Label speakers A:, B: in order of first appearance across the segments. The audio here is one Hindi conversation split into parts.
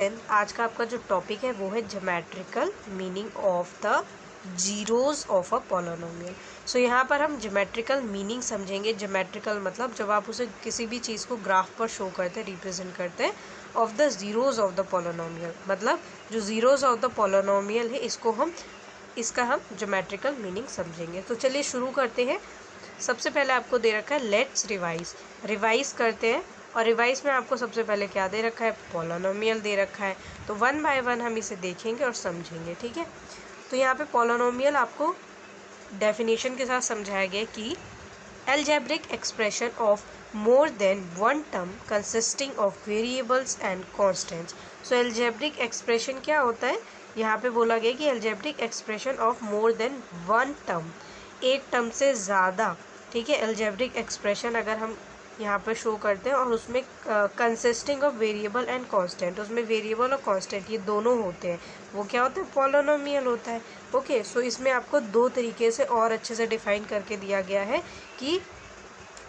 A: आज का आपका जो टॉपिक है वो है geometrical meaning of the zeros of a polynomial. So यहाँ पर हम ज्योमेट्रिकल मीनिंग समझेंगे। ज्योमेट्रिकल मतलब जब आप उसे किसी भी चीज़ को ग्राफ पर शो करते हैं, रिप्रेजेंट करते हैं, of the zeros of the polynomial, मतलब जो जीरोज ऑफ द पॉलिनोमियल है इसका हम ज्योमेट्रिकल मीनिंग समझेंगे। तो चलिए शुरू करते हैं। सबसे पहले आपको दे रखा है लेट्स रिवाइज करते हैं। और रिवाइज में आपको सबसे पहले क्या दे रखा है, पॉलिनोमियल दे रखा है। तो वन बाय वन हम इसे देखेंगे और समझेंगे, ठीक है। तो यहाँ पे पॉलिनोमियल आपको डेफिनेशन के साथ समझाया गया कि algebraic expression of more than one term consisting of variables and constants. So algebraic expression क्या होता है, यहाँ पे बोला गया कि algebraic expression of more than one term, एक टर्म से ज़्यादा, ठीक है। अलजेब्रिक एक्सप्रेशन अगर हम यहाँ पर शो करते हैं और उसमें consisting of variable and constant, उसमें वेरिएबल और कांस्टेंट ये दोनों होते हैं, वो क्या होता है, पॉलिनोमियल होता है। ओके, सो इसमें आपको दो तरीके से और अच्छे से डिफाइन करके दिया गया है कि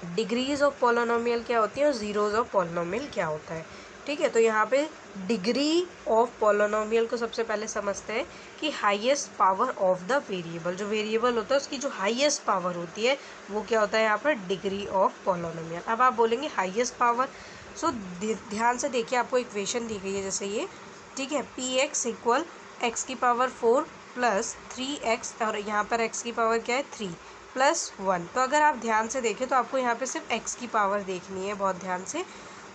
A: डिग्रीज ऑफ पॉलिनोमियल क्या होती है और जीरोज ऑफ पॉलिनोमियल क्या होता है, ठीक है। तो यहाँ पे डिग्री ऑफ पॉलिनोमियल को सबसे पहले समझते हैं कि highest power of the variable, जो वेरिएबल होता है उसकी जो हाईएस्ट पावर होती है वो क्या होता है यहाँ पर, डिग्री ऑफ पॉलिनोमियल। अब आप बोलेंगे हाईएस्ट पावर, सो ध्यान से देखिए, आपको इक्वेशन दी गई है जैसे ये, ठीक है। पी एक्स इक्वल एक्स की पावर 4 प्लस 3x, और यहाँ पर x की पावर क्या है, 3 प्लस 1। तो अगर आप ध्यान से देखें तो आपको यहाँ पे सिर्फ x की पावर देखनी है, बहुत ध्यान से।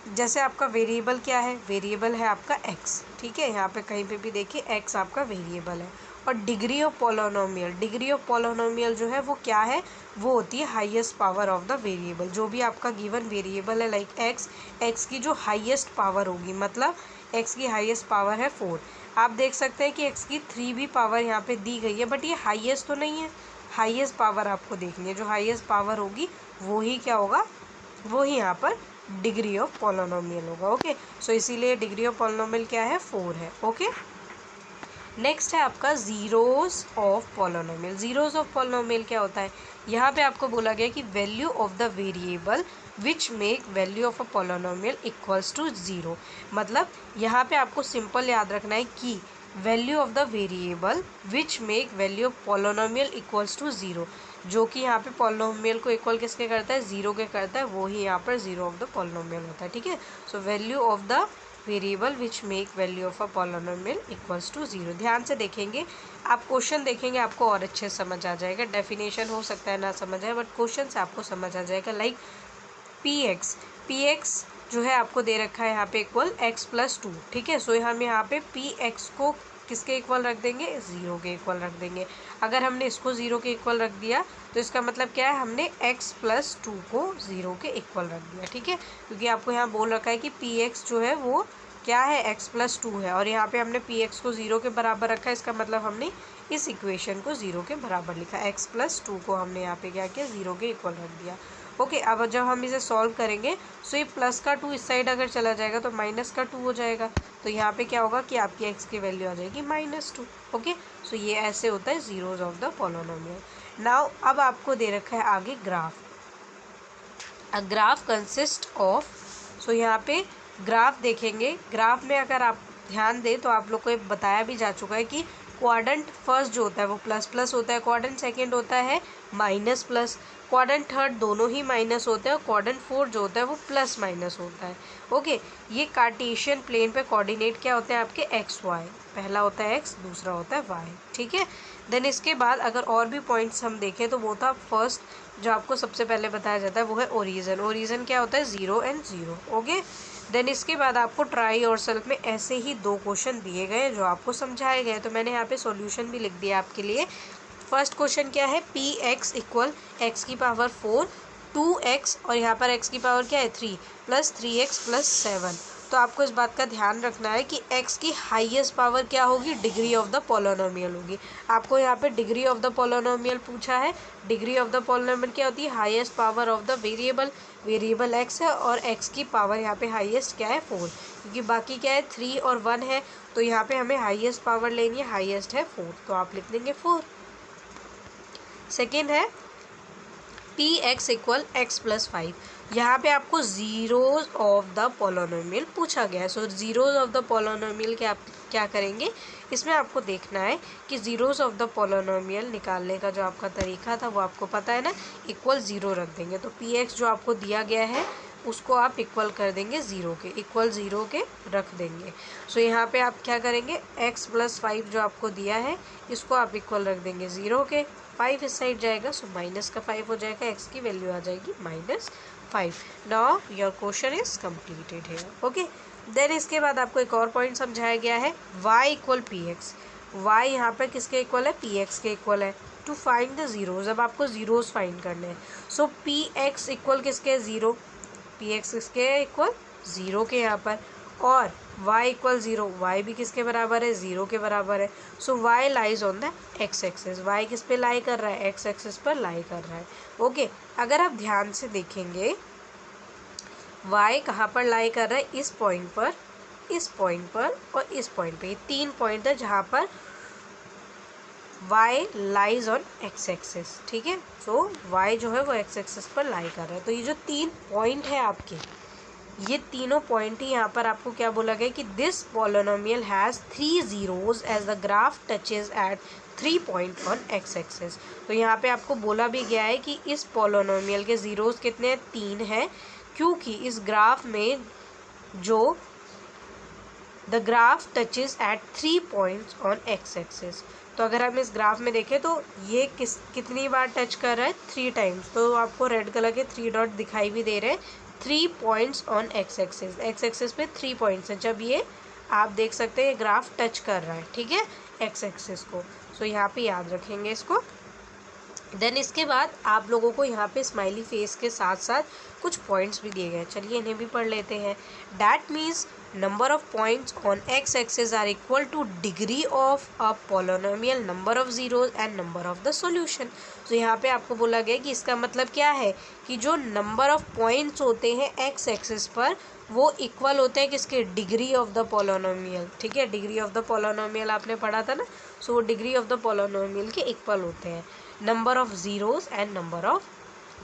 A: जैसे आपका वेरिएबल क्या है, वेरिएबल है आपका x, ठीक है। यहाँ पे कहीं पे भी देखिए x आपका वेरिएबल है। और डिग्री ऑफ पॉलिनोमियल जो है वो क्या है, वो होती है highest power of the variable. जो भी आपका गिवन वेरिएबल है लाइक x की जो हाईएस्ट पावर होगी, मतलब x की हाईएस्ट पावर है 4। आप देख सकते हैं कि x की 3 भी पावर यहाँ पे दी गई है, बट ये हाईएस्ट तो नहीं है, हाईएस्ट पावर आपको देखनी है। जो हाईएस्ट पावर होगी वो ही क्या होगा, वो ही यहाँ पर डिग्री ऑफ पॉलिनोमियल होगा। ओके, सो इसीलिए डिग्री ऑफ पॉलिनोमियल क्या है, 4 है। ओके, नेक्स्ट है आपका zeros of polynomial. Zeros of polynomial क्या होता है, यहाँ पे आपको बोला गया कि value of the variable which make value of a polynomial equals to zero. मतलब यहाँ पे आपको सिंपल याद रखना है कि value of the variable which make value of polynomial equals to zero, जो कि यहाँ पे पॉलिनोमियल को इक्वल किसके करता है, ज़ीरो के करता है, वो ही यहाँ पर ज़ीरो ऑफ द पॉलिनोमियल होता है, ठीक है। So value of the variable which make value of a polynomial equals to zero. ध्यान से देखेंगे, आप क्वेश्चन देखेंगे आपको और अच्छे से समझ आ जाएगा। डेफिनेशन हो सकता है ना समझ आए, बट क्वेश्चन से आपको समझ आ जाएगा। लाइक पी एक्स जो है आपको दे रखा है यहाँ पे इक्वल x प्लस 2, ठीक है। सो हम यहाँ पे पी एक्स को किसके इक्वल रख देंगे, ज़ीरो के इक्वल रख देंगे। अगर हमने इसको ज़ीरो के इक्वल रख दिया तो इसका मतलब क्या है, हमने x प्लस 2 को ज़ीरो के इक्वल रख दिया, ठीक है। क्योंकि आपको यहाँ बोल रखा है कि पी एक्स जो है वो क्या है, x प्लस 2 है, और यहाँ पे हमने पी एक्स को ज़ीरो के बराबर रखा है। इसका मतलब हमने इस इक्वेशन को ज़ीरो के बराबर लिखा, x प्लस 2 को हमने यहाँ पे क्या किया, ज़ीरो के इक्वल रख दिया। ओके, अब जब हम इसे सॉल्व करेंगे सो ये प्लस का 2 इस साइड अगर चला जाएगा तो माइनस का 2 हो जाएगा। तो यहाँ पे क्या होगा कि आपकी x की वैल्यू आ जाएगी -2। ओके, सो ये ऐसे होता है zeros of the polynomial. Now अब आपको दे रखा है आगे graph. A graph consist of, so यहाँ पे ग्राफ देखेंगे। ग्राफ में अगर आप ध्यान दें तो आप लोग को ये बताया भी जा चुका है कि क्वाड्रेंट फर्स्ट जो होता है वो प्लस प्लस होता है, क्वाड्रेंट सेकंड होता है माइनस प्लस, क्वाड्रेंट थर्ड दोनों ही माइनस होते हैं, और क्वाड्रेंट फोर्थ जो होता है वो प्लस माइनस होता है। ओके, ये कार्टेशियन प्लेन पे कोऑर्डिनेट क्या होते हैं आपके, एक्स वाई। पहला होता है एक्स, दूसरा होता है वाई, ठीक है। देन इसके बाद अगर और भी पॉइंट्स हम देखें तो वो था फर्स्ट जो आपको सबसे पहले बताया जाता है वो है ओरिजिन। ओरिजिन क्या होता है, 0 एंड 0। ओके, देन इसके बाद आपको ट्राई और सेल्फ में ऐसे ही दो क्वेश्चन दिए गए जो आपको समझाए गए। तो मैंने यहाँ पे सॉल्यूशन भी लिख दिया आपके लिए। फर्स्ट क्वेश्चन क्या है, पी एक्स इक्वल एक्स की पावर 4 2x, और यहाँ पर x की पावर क्या है, 3 प्लस 3x प्लस 7। तो आपको इस बात का ध्यान रखना है कि x की हाईएस्ट पावर क्या होगी, डिग्री ऑफ द पॉलिनोमियल होगी। आपको यहाँ पे डिग्री ऑफ द पॉलिनोमियल पूछा है। डिग्री ऑफ द पॉलिनोमियल क्या होती है, highest power of the variable x है, और x की पावर यहाँ पे हाईएस्ट क्या है, 4, क्योंकि बाकी क्या है 3 और 1 है। तो यहाँ पे हमें हाईएस्ट पावर लेनी है, हाईएस्ट है 4, तो आप लिख देंगे 4। सेकेंड है P x equal x plus 5। यहाँ पे आपको ज़ीरोज़ ऑफ द पॉलिनोमियल पूछा गया है। सो ज़ीरोज़ ऑफ द पॉलिनोमियल के आप क्या करेंगे, इसमें आपको देखना है कि ज़ीरोज़ ऑफ द पॉलिनोमियल निकालने का जो आपका तरीका था वो आपको पता है ना, इक्वल ज़ीरो रख देंगे। तो पी एक्स जो आपको दिया गया है उसको आप इक्वल कर देंगे ज़ीरो के, इक्वल ज़ीरो के रख देंगे। सो यहाँ पे आप क्या करेंगे, x + 5 जो आपको दिया है इसको आप इक्वल रख देंगे ज़ीरो के, 5 इस साइड जाएगा सो माइनस का 5 हो जाएगा, x की वैल्यू आ जाएगी -5। Now your question is completed है। ओके, देन इसके बाद आपको एक और पॉइंट समझाया गया है, y = px। y यहाँ पर किसके इक्वल है, px के इक्वल है। टू फाइंड द ज़ीरोज़, अब आपको ज़ीरोज़ फाइंड करने हैं। सो px इक्वल किसके, ज़ीरो, px किसके इक्वल, ज़ीरो के यहाँ पर, और y = 0, y भी किसके बराबर है, ज़ीरो के बराबर है। सो y lies on the x axis, y किस पे लाई कर रहा है, x एक्सिस पर लाई कर रहा है। ओके, अगर आप ध्यान से देखेंगे y कहाँ पर लाई कर रहा है, इस पॉइंट पर, इस पॉइंट पर और इस पॉइंट पे, ये 3 पॉइंट है जहाँ पर y lies on x axis. ठीक है, सो y जो है वो x एक्सिस पर लाई कर रहा है। तो ये जो 3 पॉइंट है आपके, ये तीनों पॉइंट ही यहाँ पर आपको क्या बोला गया कि this polynomial has 3 zeros as the graph touches at 3 point on x axis. तो यहाँ पे आपको बोला भी गया है कि इस पॉलिनोमियल के ज़ीरोज़ कितने हैं, 3 हैं, क्योंकि इस ग्राफ में जो the graph touches at 3 points on x axis. तो अगर हम इस ग्राफ में देखें तो ये कितनी बार टच कर रहा है, 3 टाइम्स। तो आपको रेड कलर के 3 डॉट दिखाई भी दे रहे हैं, 3 points on x axis. x axis पे 3 पॉइंट्स हैं जब ये आप देख सकते हैं ये ग्राफ टच कर रहा है, ठीक है, x एक्सिस को। सो यहाँ पे याद रखेंगे इसको। देन इसके बाद आप लोगों को यहाँ पे स्माइली फेस के साथ साथ कुछ पॉइंट्स भी दिए गए, चलिए इन्हें भी पढ़ लेते हैं। That means number of points on x axis are equal to degree of a polynomial, number of zeros and number of the solution. तो यहाँ पे आपको बोला गया कि इसका मतलब क्या है कि जो नंबर ऑफ पॉइंट्स होते हैं x एक्सिस पर वो इक्वल होते हैं किसके, डिग्री ऑफ द पॉलिनोमियल। ठीक है, डिग्री ऑफ द पॉलिनोमियल आपने पढ़ा था ना, सो वो डिग्री ऑफ द पॉलिनोमियल के इक्वल होते हैं, number of zeros and number of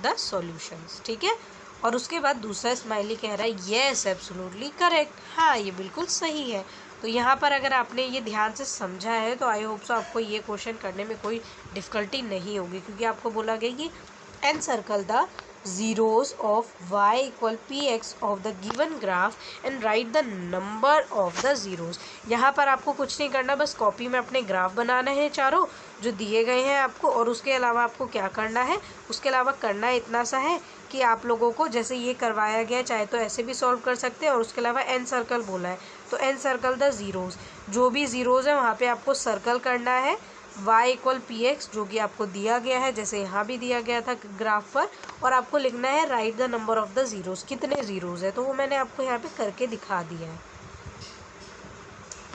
A: the solutions. ठीक है, और उसके बाद दूसरा स्माइली कह रहा है येस एब्सोल्युटली करेक्ट, हाँ ये बिल्कुल सही है। तो यहाँ पर अगर आपने ये ध्यान से समझा है तो आई होप सो आपको ये क्वेश्चन करने में कोई डिफ़िकल्टी नहीं होगी, क्योंकि आपको बोला गया कि encircle the zeros of y = px of the given graph and write the number of the zeros। यहाँ पर आपको कुछ नहीं करना, बस कॉपी में अपने ग्राफ बनाना है चारों जो दिए गए हैं आपको, और उसके अलावा आपको क्या करना है, उसके अलावा करना इतना सा है कि आप लोगों को जैसे ये करवाया गया चाहे तो ऐसे भी सॉल्व कर सकते हैं, और उसके अलावा एन सर्कल बोला है तो एन सर्कल द ज़ीरोज़, जो भी ज़ीरोज़ है वहाँ पे आपको सर्कल करना है, y = px जो कि आपको दिया गया है, जैसे यहाँ भी दिया गया था ग्राफ पर, और आपको लिखना है right the number of the zeros, कितने ज़ीरोज़ है, तो वो मैंने आपको यहाँ पे करके दिखा दिया है।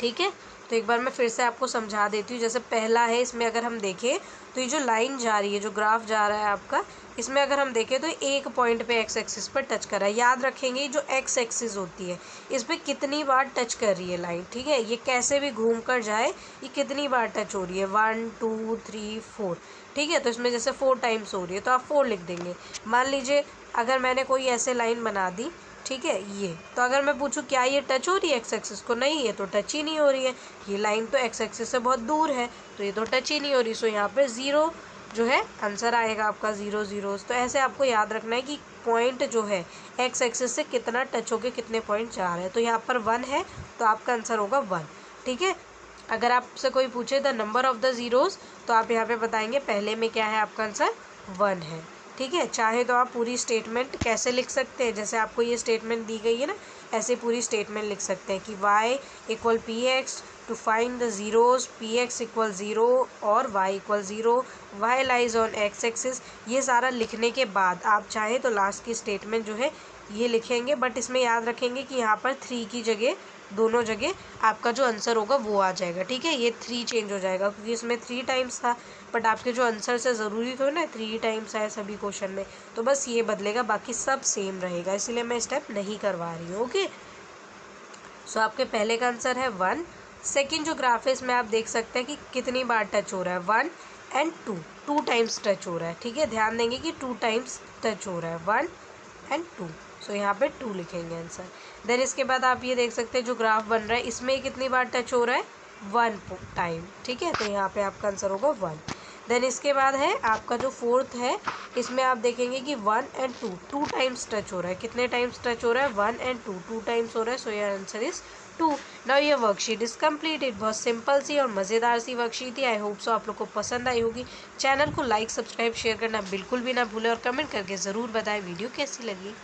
A: ठीक है, तो एक बार मैं फिर से आपको समझा देती हूँ। जैसे पहला है, इसमें अगर हम देखें तो ये जो लाइन जा रही है, जो ग्राफ जा रहा है आपका, इसमें अगर हम देखें तो एक पॉइंट पे x एक्सिस पर टच कर रहा है। याद रखेंगे जो x एक्सिस होती है इस पर कितनी बार टच कर रही है लाइन, ठीक है, ये कैसे भी घूम कर जाए ये कितनी बार टच हो रही है, 1 2 3 4। ठीक है, तो इसमें जैसे 4 टाइम्स हो रही है तो आप 4 लिख देंगे। मान लीजिए अगर मैंने कोई ऐसे लाइन बना दी, ठीक है, ये तो अगर मैं पूछूं क्या ये टच हो रही है एक्स एक्सिस को, नहीं ये तो टच ही नहीं हो रही है, ये लाइन तो एक्स एक्सिस से बहुत दूर है तो ये तो टच ही नहीं हो रही। सो यहाँ पे 0 जो है आंसर आएगा आपका, 0 ज़ीरोज़। तो ऐसे आपको याद रखना है कि पॉइंट जो है एक्स एक्सिस से कितना टच होके कितने पॉइंट जा रहे हैं। तो यहाँ पर 1 है तो आपका आंसर होगा 1। ठीक है, अगर आपसे कोई पूछे the number of the zeros तो आप यहाँ पे बताएंगे पहले में क्या है, आपका आंसर 1 है। ठीक है, चाहे तो आप पूरी स्टेटमेंट कैसे लिख सकते हैं, जैसे आपको ये स्टेटमेंट दी गई है ना, ऐसे पूरी स्टेटमेंट लिख सकते हैं कि y = px to find the zeros, px = 0 और y = 0, y lies on x axis. ये सारा लिखने के बाद आप चाहे तो लास्ट की स्टेटमेंट जो है ये लिखेंगे, बट इसमें याद रखेंगे कि यहाँ पर 3 की जगह, दोनों जगह आपका जो आंसर होगा वो आ जाएगा। ठीक है, ये 3 चेंज हो जाएगा क्योंकि इसमें 3 टाइम्स था, बट आपके जो आंसर से ज़रूरी तो ना 3 टाइम्स आए सभी क्वेश्चन में, तो बस ये बदलेगा, बाकी सब सेम रहेगा, इसलिए मैं स्टेप नहीं करवा रही हूँ। ओके, सो आपके पहले का आंसर है 1। सेकेंड जो ग्राफ है इसमें आप देख सकते हैं कि कितनी बार टच हो रहा है, 1 एंड 2 टाइम्स टच हो रहा है। ठीक है, ध्यान देंगे कि 2 टाइम्स टच हो रहा है, 1 एंड 2। सो यहाँ पे 2 लिखेंगे आंसर। देन इसके बाद आप ये देख सकते हैं जो ग्राफ बन रहा है इसमें कितनी बार टच हो रहा है, 1 टाइम, ठीक है, तो यहाँ पे आपका आंसर होगा 1। देन इसके बाद है आपका जो फोर्थ है, इसमें आप देखेंगे कि 1 एंड 2 टाइम्स टच हो रहा है। कितने टाइम्स टच हो रहा है, 1 एंड 2 टाइम्स हो रहा है। So your answer is 2। Now ये वर्कशीट इज कम्प्लीटेड। बहुत सिंपल सी और मज़ेदार सी वर्कशीट थी। आई होप सो आप लोग को पसंद आई होगी। चैनल को लाइक, सब्सक्राइब, शेयर करना बिल्कुल भी ना भूलें और कमेंट करके ज़रूर बताएं वीडियो कैसी लगी।